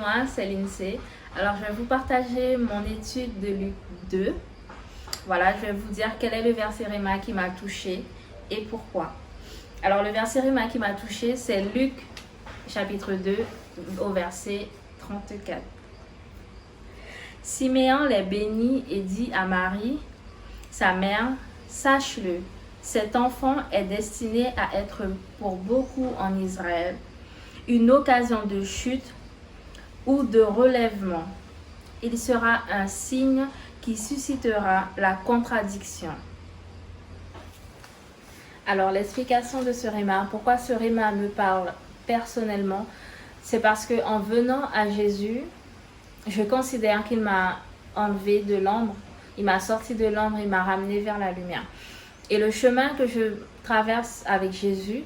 moi, c'est Lindsay. Alors, je vais vous partager mon étude de Luc 2. Voilà, je vais vous dire quel est le verset Réma qui m'a touchée et pourquoi. Alors, le verset Réma qui m'a touchée, c'est Luc chapitre 2 au verset 34. Siméon les bénit et dit à Marie, sa mère, sache-le, cet enfant est destiné à être pour beaucoup en Israël une occasion de chute ou de relèvement. Il sera un signe qui suscitera la contradiction. Alors, l'explication de ce réma, pourquoi ce réma me parle personnellement, c'est parce qu'en venant à Jésus, je considère qu'il m'a enlevé de l'ombre, il m'a sorti de l'ombre, il m'a ramené vers la lumière. Et le chemin que je traverse avec Jésus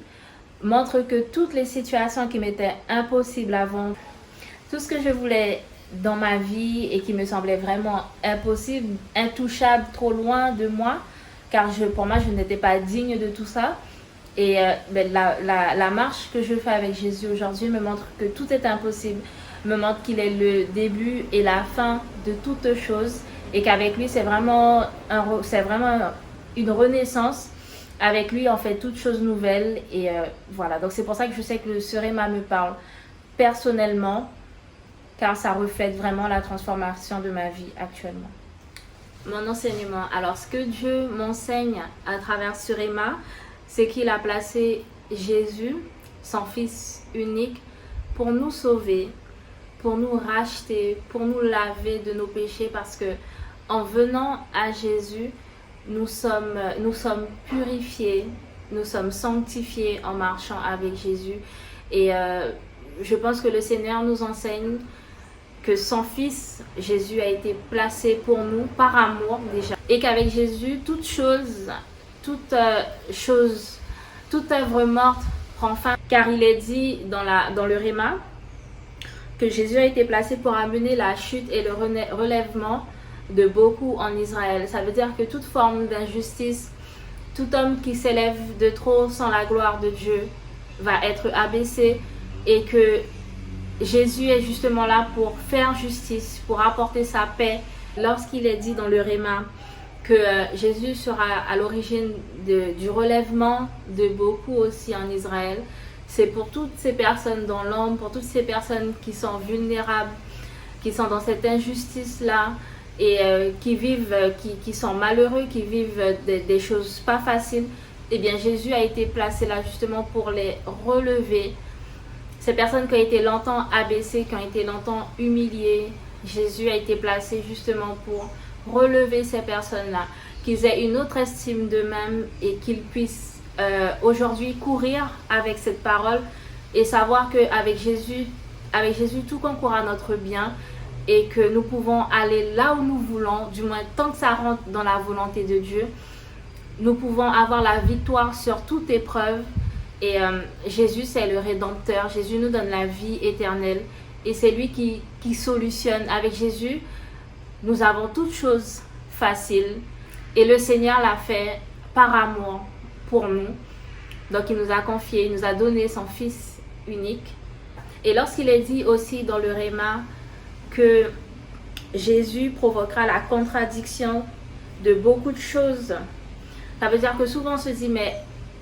montre que toutes les situations qui m'étaient impossibles avant, tout ce que je voulais dans ma vie et qui me semblait vraiment impossible, intouchable, trop loin de moi, car pour moi, je n'étais pas digne de tout ça. Et la marche que je fais avec Jésus aujourd'hui me montre que tout est impossible, me montre qu'il est le début et la fin de toutes choses et qu'avec lui, c'est vraiment une renaissance. Avec lui, on fait toutes choses nouvelles et voilà. Donc, c'est pour ça que je sais que ce réma me parle personnellement, car ça reflète vraiment la transformation de ma vie actuellement. Mon enseignement. Alors, ce que Dieu m'enseigne à travers ce réma, c'est qu'il a placé Jésus, son Fils unique, pour nous sauver, pour nous racheter, pour nous laver de nos péchés, parce que en venant à Jésus, nous sommes purifiés, nous sommes sanctifiés en marchant avec Jésus. Et je pense que le Seigneur nous enseigne que son Fils, Jésus, a été placé pour nous par amour déjà. Et qu'avec Jésus, toute œuvre morte prend fin. Car il est dit dans le réma que Jésus a été placé pour amener la chute et le relèvement de beaucoup en Israël. Ça veut dire que toute forme d'injustice, tout homme qui s'élève de trop sans la gloire de Dieu va être abaissé et que Jésus est justement là pour faire justice, pour apporter sa paix. Lorsqu'il est dit dans le réma que Jésus sera à l'origine du relèvement de beaucoup aussi en Israël, c'est pour toutes ces personnes dans l'ombre, pour toutes ces personnes qui sont vulnérables, qui sont dans cette injustice-là et qui sont malheureux, qui vivent des choses pas faciles. Eh bien, Jésus a été placé là justement pour les relever. Ces personnes qui ont été longtemps abaissées, qui ont été longtemps humiliées, Jésus a été placé justement pour relever ces personnes-là, qu'ils aient une autre estime d'eux-mêmes et qu'ils puissent aujourd'hui courir avec cette parole et savoir qu'avec Jésus, tout concourt à notre bien et que nous pouvons aller là où nous voulons, du moins tant que ça rentre dans la volonté de Dieu. Nous pouvons avoir la victoire sur toute épreuve. Et Jésus, c'est le Rédempteur. Jésus nous donne la vie éternelle. Et c'est lui qui solutionne. Avec Jésus, nous avons toutes choses faciles. Et le Seigneur l'a fait par amour pour nous. Donc, il nous a confié, il nous a donné son Fils unique. Et lorsqu'il est dit aussi dans le réma que Jésus provoquera la contradiction de beaucoup de choses, ça veut dire que souvent on se dit, mais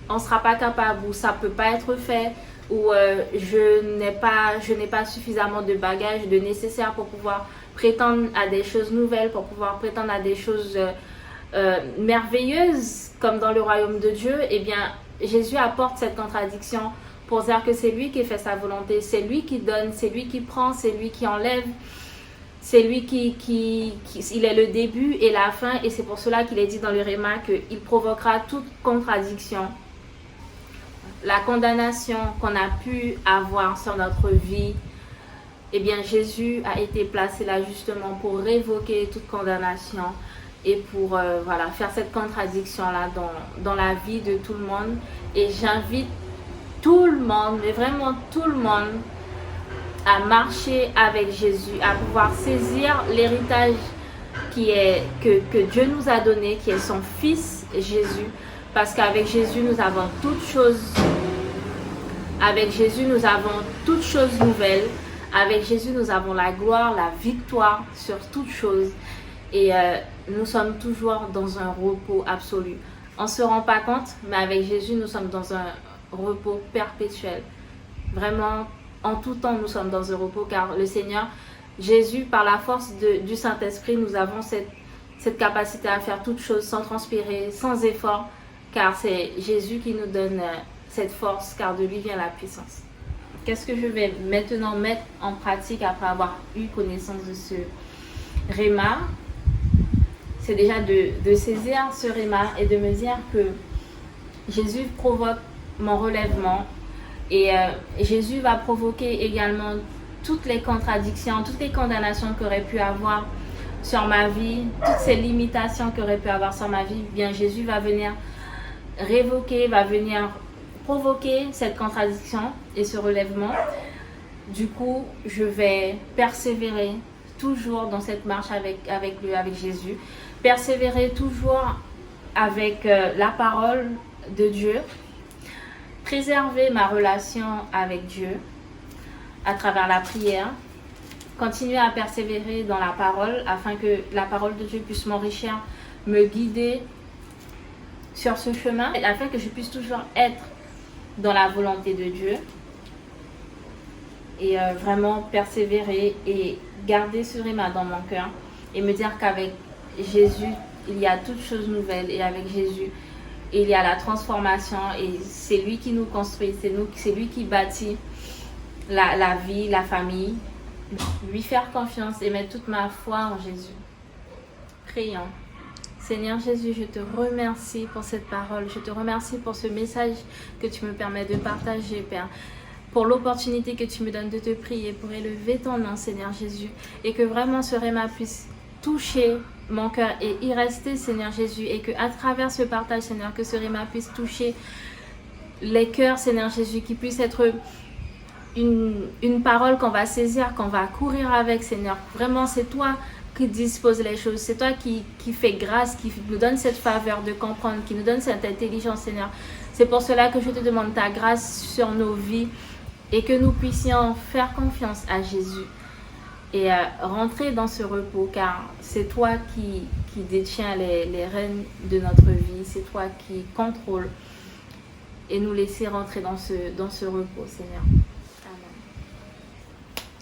on ne sera pas capable, ou ça ne peut pas être fait, ou je n'ai pas suffisamment de bagages, de nécessaire pour pouvoir prétendre à des choses nouvelles, pour pouvoir prétendre à des choses merveilleuses, comme dans le royaume de Dieu. Eh bien, Jésus apporte cette contradiction pour dire que c'est lui qui fait sa volonté, c'est lui qui donne, c'est lui qui prend, c'est lui qui enlève, c'est lui il est le début et la fin, et c'est pour cela qu'il est dit dans le réma qu'il provoquera toute contradiction. La condamnation qu'on a pu avoir sur notre vie, eh bien Jésus a été placé là justement pour révoquer toute condamnation et pour faire cette contradiction là dans la vie de tout le monde. Et j'invite tout le monde, mais vraiment tout le monde, à marcher avec Jésus, à pouvoir saisir l'héritage que Dieu nous a donné, qui est son Fils Jésus. Parce qu'avec Jésus, nous avons toutes choses. Avec Jésus, nous avons toutes choses nouvelles. Avec Jésus, nous avons la gloire, la victoire sur toute chose. Et nous sommes toujours dans un repos absolu. On ne se rend pas compte, mais avec Jésus, nous sommes dans un repos perpétuel. Vraiment, en tout temps, nous sommes dans un repos, car le Seigneur, Jésus, par la force du Saint-Esprit, nous avons cette capacité à faire toutes choses sans transpirer, sans effort, car c'est Jésus qui nous donne cette force, car de lui vient la puissance. Qu'est-ce que je vais maintenant mettre en pratique après avoir eu connaissance de ce réma? C'est déjà de saisir ce réma et de me dire que Jésus provoque mon relèvement et Jésus va provoquer également toutes les contradictions, toutes les condamnations qu'aurait pu avoir sur ma vie, toutes ces limitations qu'aurait pu avoir sur ma vie. Bien, Jésus va venir révoquer, va venir provoquer cette contradiction et ce relèvement. Du coup, je vais persévérer toujours dans cette marche avec Jésus, persévérer toujours avec la parole de Dieu, préserver ma relation avec Dieu à travers la prière, continuer à persévérer dans la parole afin que la parole de Dieu puisse m'enrichir, me guider sur ce chemin, afin que je puisse toujours être dans la volonté de Dieu et vraiment persévérer et garder ce réma dans mon cœur et me dire qu'avec Jésus, il y a toutes choses nouvelles et avec Jésus, il y a la transformation et c'est lui qui nous construit, c'est lui qui bâtit la vie, la famille. Lui faire confiance et mettre toute ma foi en Jésus. Prions. Seigneur Jésus, je te remercie pour cette parole. Je te remercie pour ce message que tu me permets de partager, Père. Pour l'opportunité que tu me donnes de te prier, pour élever ton nom, Seigneur Jésus. Et que vraiment ce réma puisse toucher mon cœur et y rester, Seigneur Jésus. Et qu'à travers ce partage, Seigneur, que ce réma puisse toucher les cœurs, Seigneur Jésus. Qui puisse être une parole qu'on va saisir, qu'on va courir avec, Seigneur. Vraiment, c'est toi qui dispose les choses. C'est toi qui fait grâce, qui nous donne cette faveur de comprendre, qui nous donne cette intelligence, Seigneur. C'est pour cela que je te demande ta grâce sur nos vies et que nous puissions faire confiance à Jésus et rentrer dans ce repos, car c'est toi qui détiens les rênes de notre vie. C'est toi qui contrôle et nous laisser rentrer dans ce repos, Seigneur.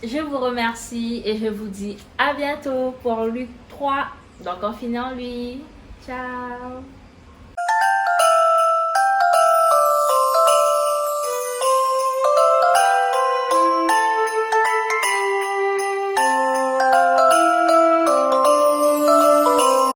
Je vous remercie et je vous dis à bientôt pour Luc 3. Donc on finit en lui. Ciao.